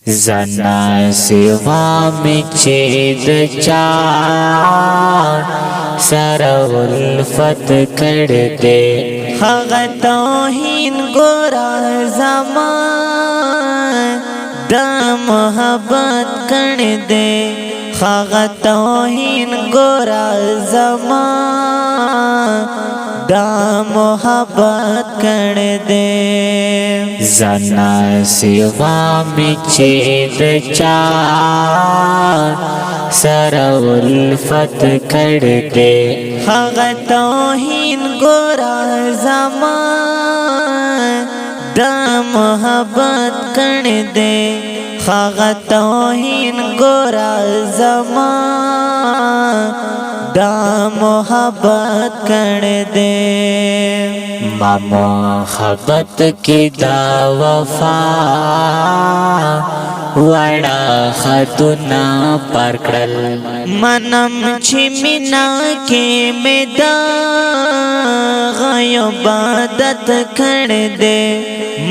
زنا سوا می چې د چا سره الفت کړ دې هغه توهین ګورا زما د محبت کړ دې هغه توهین ګورا زما د محبت کړ دې زنا سوا می چې د چا سره الفت کړ دې هغه توهین ګورا زما د محبت کړ دې هغه توهین ګورا زما د محبت کړ دې ما محبت کی دا وفا وړا خاتونا پر کړل منم چې مینا کې مې دا عبادت کړ دې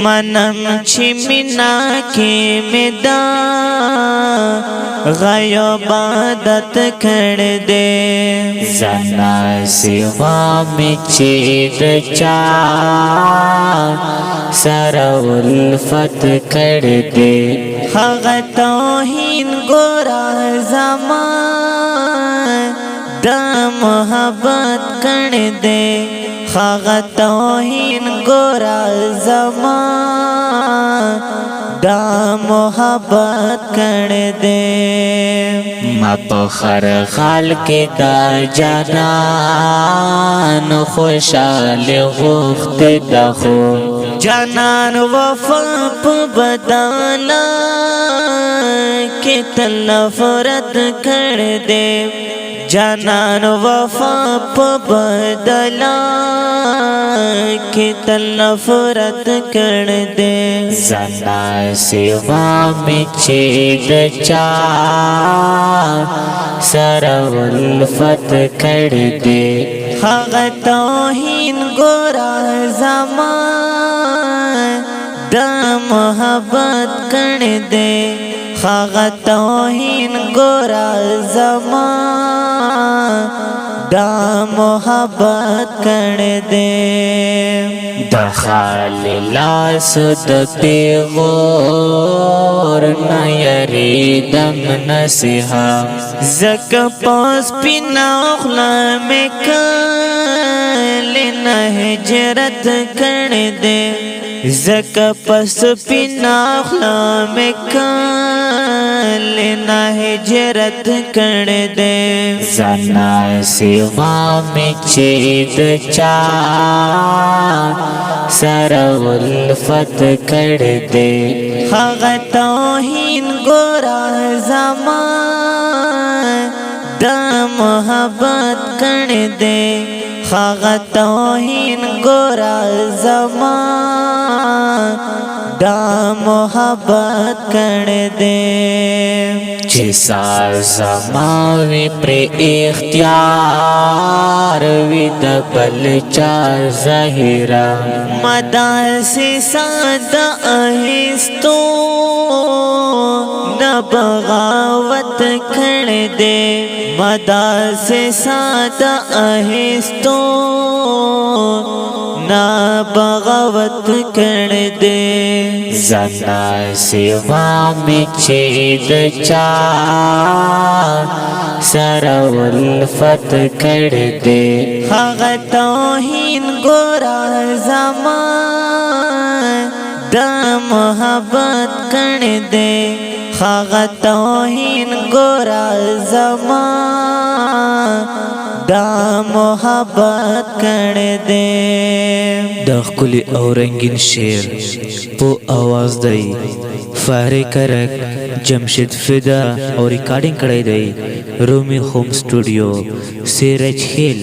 منم چې مینا کې مې دا عبادت کړ دې زنا سوا می چې د چا سره الفت کړ دې هغه توهین ګورا زما د محبت کړ دې هغه توهین ګورا زما د محبت کړ دې ما په خر خال کې دا جانان خوشاله غوخت دخو جانان وفا په بدانا کې تل نفرت کړ دې جانان وفا په بدلا کې تل نفرت کړ دې زنا سوا می چې د چا سره الفت کړ دې هغه توهین ګورا زما د محبت کړ دې هغه توهین ګورا زما د محبت کړ دې د خاللاس د پیغور نه یریدم نصیحه زک پاس پینا خلا میں کل نہ ہجرت کر دے زک پاس پینا خلا میں کل نہ ہجرت کر دے زنا سوا می چې د چا سره الفت کړ دې هغه توهین ګورا زما د محبت کړ دې هغه توهین ګورا زما د محبت کړ دې چې زما وی پر اختیار وی د بل چا ظاهرا مدا سے ساده اهستو نہ بغاوت کړ دې مدا سے ساده اهستو نہ بغاوت کړ دې زنا سوا می چې د چا سره الفت کړ دې هغه توهین ګورا زما د محبت کړ دې هغه توهین ګورا زما د محبت کړ دې د خپل او رنگین شعر په आवाज دی فارې کرک جمشید فدا او ریکارډینګ کړی دی رومي ہوم سټوډیو سیرج هیل